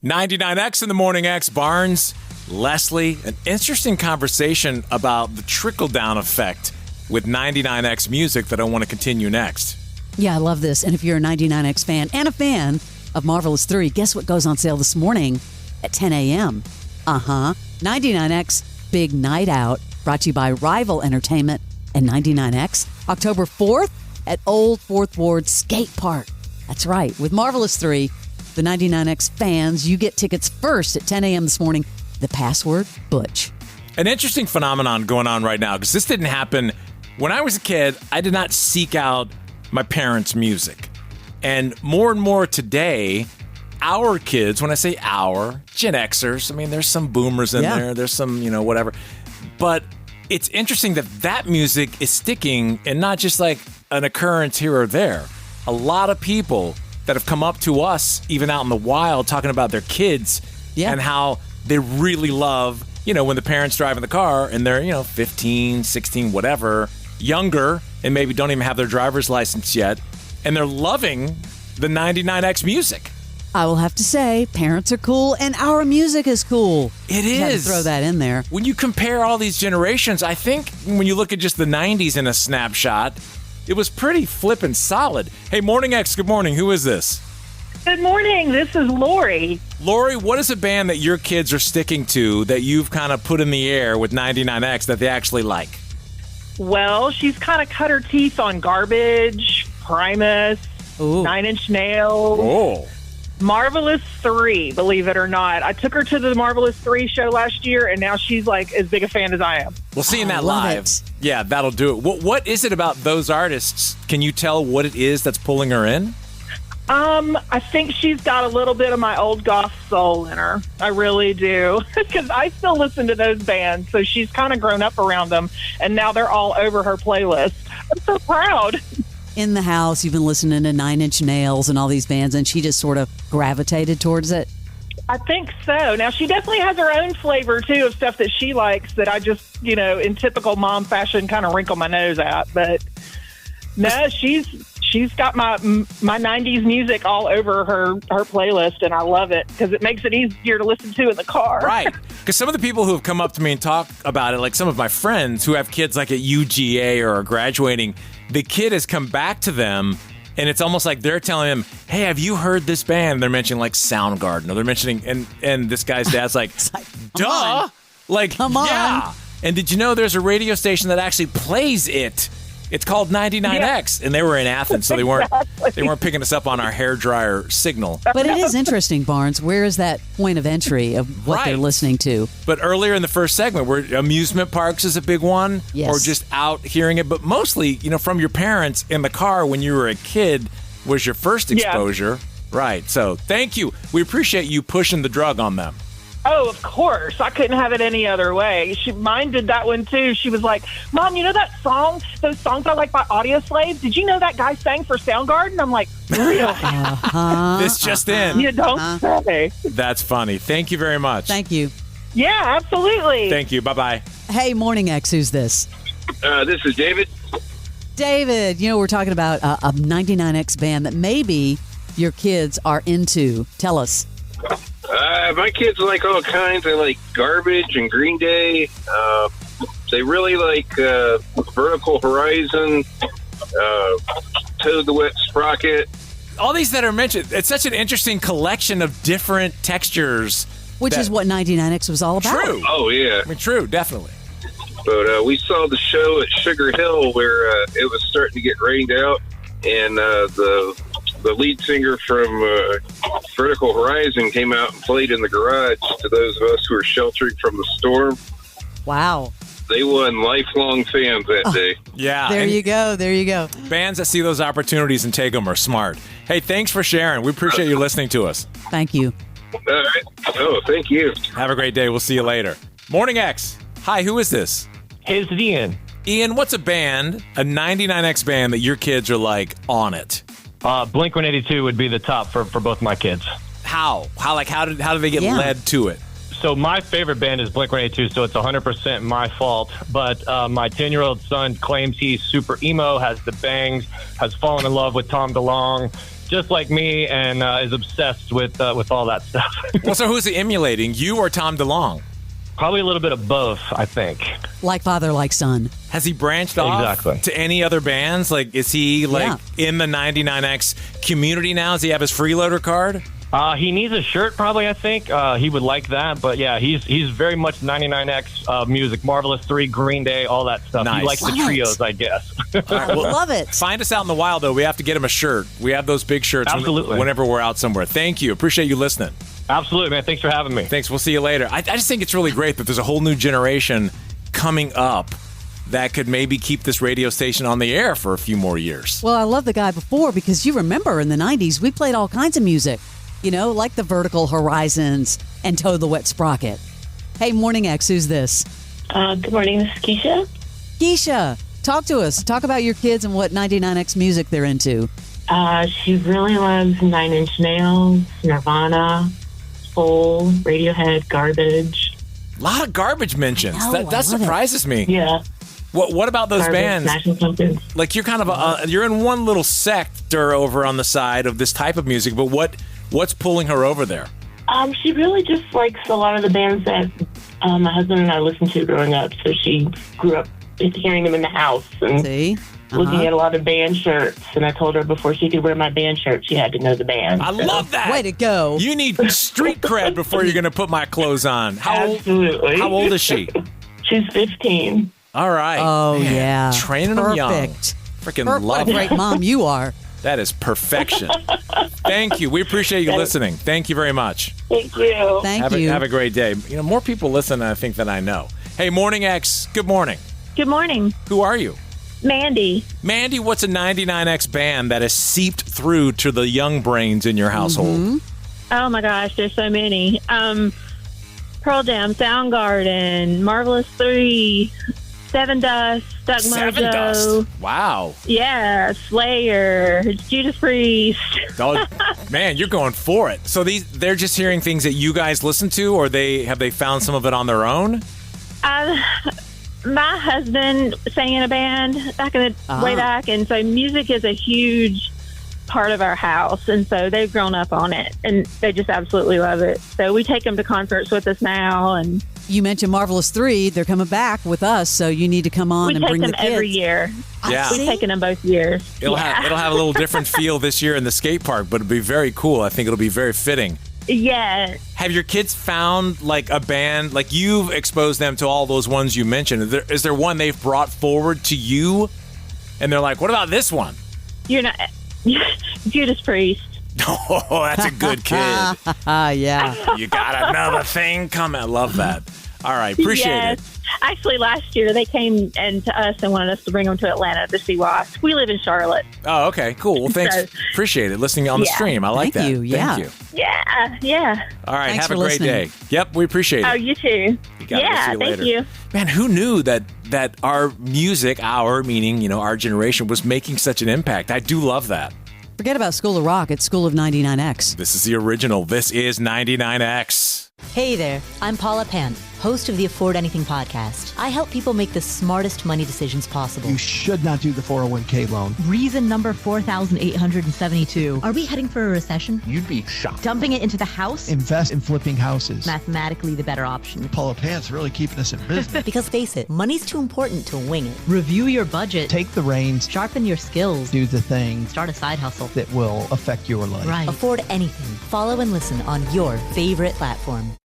99X in the Morning X, Barnes, Leslie, an interesting conversation about the trickle-down effect with 99X music that I want to continue next. Yeah, I love this. And if you're a 99X fan and a fan of Marvelous 3, guess what goes on sale this morning at 10 a.m.? 99X Big Night Out, brought to you by Rival Entertainment and 99X, October 4th at Old Fourth Ward Skate Park. That's right. With Marvelous 3, the 99X fans, you get tickets first at 10 a.m. this morning. The password, Butch. An interesting phenomenon going on right now, because this didn't happen when I was a kid. I did not seek out my parents' music. And more today, our kids, when I say our, Gen Xers, I mean, there's some boomers in there, there's some, whatever. But it's interesting that music is sticking and not just like an occurrence here or there. A lot of people that have come up to us, even out in the wild, talking about their kids and how they really love, when the parents drive in the car and they're, 15, 16, whatever, younger, and maybe don't even have their driver's license yet, and they're loving the 99X music. I will have to say, parents are cool, and our music is cool. It is. Had to throw that in there. When you compare all these generations, I think when you look at just the 90s in a snapshot, it was pretty flippin' solid. Hey, Morning X, good morning. Who is this? Good morning. This is Lori. Lori, what is a band that your kids are sticking to that you've kind of put in the air with 99X that they actually like? Well, she's kind of cut her teeth on Garbage, Primus, Ooh. 9 Inch Nails. Oh. Marvelous 3, believe it or not. I took her to the Marvelous 3 show last year, and now she's like as big a fan as I am. Well, seeing that love live, it. yeah, that'll do it. What is it about those artists? Can you tell what it is that's pulling her in? I think she's got a little bit of my old goth soul in her. I really do. Because I still listen to those bands, so she's kind of grown up around them, and now they're all over her playlist. I'm so proud. In the house, you've been listening to 9 Inch Nails and all these bands, and she just sort of gravitated towards it? I think so. Now, she definitely has her own flavor, too, of stuff that she likes that I just, in typical mom fashion, kind of wrinkle my nose at. But, no, she's got my 90s music all over her playlist, and I love it because it makes it easier to listen to in the car. Right. Because some of the people who have come up to me and talk about it, like some of my friends who have kids like at UGA or are graduating, the kid has come back to them, and it's almost like they're telling him, hey, have you heard this band? They're mentioning like Soundgarden, or they're mentioning, and this guy's dad's like, duh! Like, come on. Yeah. And did you know there's a radio station that actually plays it? It's called 99X, and they were in Athens, so they weren't picking us up on our hairdryer signal. But it is interesting, Barnes. Where is that point of entry of what they're listening to? But earlier in the first segment, where amusement parks is a big one, yes. Or just out hearing it. But mostly, from your parents in the car when you were a kid was your first exposure. Yeah. Right. So thank you. We appreciate you pushing the drug on them. Oh, of course. I couldn't have it any other way. Mine did that one, too. She was like, Mom, you know that song, those songs I like by Audioslave? Did you know that guy sang for Soundgarden? I'm like, really? This just in. You don't say. That's funny. Thank you very much. Thank you. Yeah, absolutely. Thank you. Bye-bye. Hey, Morning X, who's this? This is David. David, we're talking about a 99X band that maybe your kids are into. Tell us. My kids like all kinds. They like Garbage and Green Day. They really like Vertical Horizon, Toad the Wet Sprocket. All these that are mentioned, it's such an interesting collection of different textures. Which is what 99X was all about. True. Oh, yeah. I mean, true, definitely. But we saw the show at Sugar Hill where it was starting to get rained out, and the lead singer from Vertical Horizon came out and played in the garage to those of us who were sheltering from the storm. Wow. They won lifelong fans that day. Yeah. There you go. Bands that see those opportunities and take them are smart. Hey, thanks for sharing. We appreciate you listening to us. Thank you. All right. Oh, thank you. Have a great day. We'll see you later. Morning X. Hi, who is this? Hey, it's Ian. Ian, what's a band, a 99X band that your kids are like on it? Blink-182 would be the top for both my kids. How do they get led to it? So my favorite band is Blink-182, so it's 100% my fault. But my 10-year-old son claims he's super emo, has the bangs, has fallen in love with Tom DeLonge, just like me and is obsessed with all that stuff. Well, so who's he emulating, you or Tom DeLonge? Probably a little bit of both, I think. Like father, like son. Has he branched off to any other bands? Like, is he in the 99X community now? Does he have his freeloader card? He needs a shirt, probably, I think. He would like that. But, yeah, he's very much 99X music. Marvelous 3, Green Day, all that stuff. Nice. He likes the trios, I guess. All right, well, Love it. Find us out in the wild, though. We have to get him a shirt. We have those big shirts whenever we're out somewhere. Thank you. Appreciate you listening. Absolutely, man. Thanks for having me. Thanks. We'll see you later. I just think it's really great that there's a whole new generation coming up that could maybe keep this radio station on the air for a few more years. Well, I love the guy before because you remember in the 90s, we played all kinds of music, like the Vertical Horizons and Toad the Wet Sprocket. Hey, Morning X, who's this? Good morning, this is Keisha. Keisha, talk to us. Talk about your kids and what 99X music they're into. She really loves Nine Inch Nails, Nirvana, Soul, Radiohead, Garbage. A lot of Garbage mentions. That surprises me. Yeah. What about those Garbage, bands? Smashing Pumpkins. Like you're kind of you're in one little sector over on the side of this type of music, but what's pulling her over there? She really just likes a lot of the bands that my husband and I listened to growing up. So she grew up hearing them in the house and looking at a lot of band shirts. And I told her before she could wear my band shirt, she had to know the band. I love that. Way to go. You need street cred before you're going to put my clothes on. Absolutely. How old is she? She's 15. All right. Oh, yeah. Training them young. Freaking love What a great mom you are. That is perfection. Thank you. We appreciate you listening. Thank you very much. Thank you. Thank you. Have a great day. More people listen, I think, than I know. Hey, Morning X, good morning. Good morning, Who are you? Mandy. Mandy, what's a 99X band that has seeped through to the young brains in your household? Oh my gosh, there's so many. Pearl Jam, Soundgarden, Marvelous 3, Seven Dust, Duck Seven Mojo. Dust. Wow. Yeah, Slayer, Judas Priest. Oh, man, you're going for it. So they're just hearing things that you guys listen to, or have they found some of it on their own? My husband sang in a band way back, and so music is a huge part of our house, and so they've grown up on it, and they just absolutely love it. So we take them to concerts with us now, and You mentioned Marvelous 3. They're coming back with us, so you need to come on and bring the kids. We take them every year. Yeah. We've taken them both years. It'll have a little different feel this year in the skate park, but it'll be very cool. I think it'll be very fitting. Yeah. Have your kids found like a band, like you've exposed them to all those ones you mentioned? Is there one they've brought forward to you and they're like, what about this one? You're not Judas Priest. Oh, that's a good kid. Yeah. You got another thing coming. I love that. All right. Appreciate it. Actually, last year they came to us and wanted us to bring them to Atlanta to see Wasp. We live in Charlotte. Oh, okay. Cool. Well, thanks. Appreciate it. Listening on the stream. I like Thank that. you. Yeah. Thank you. Yeah. All right. Thanks have a for great listening. day. Yep. We appreciate it. Oh, you too. Yeah. Thank you. Man, who knew that our music, meaning, our generation, was making such an impact? I do love that. Forget about School of Rock. It's School of 99X. This is the original. This is 99X. Hey there, I'm Paula Pant, host of the Afford Anything podcast. I help people make the smartest money decisions possible. You should not do the 401k loan. Reason number 4,872. Are we heading for a recession? You'd be shocked. Dumping it into the house? Invest in flipping houses. Mathematically the better option. Paula Pant's really keeping us in business. Because face it, money's too important to wing it. Review your budget. Take the reins. Sharpen your skills. Do the things Start a side hustle that will affect your life. Right. Afford Anything. Follow and listen on your favorite platform.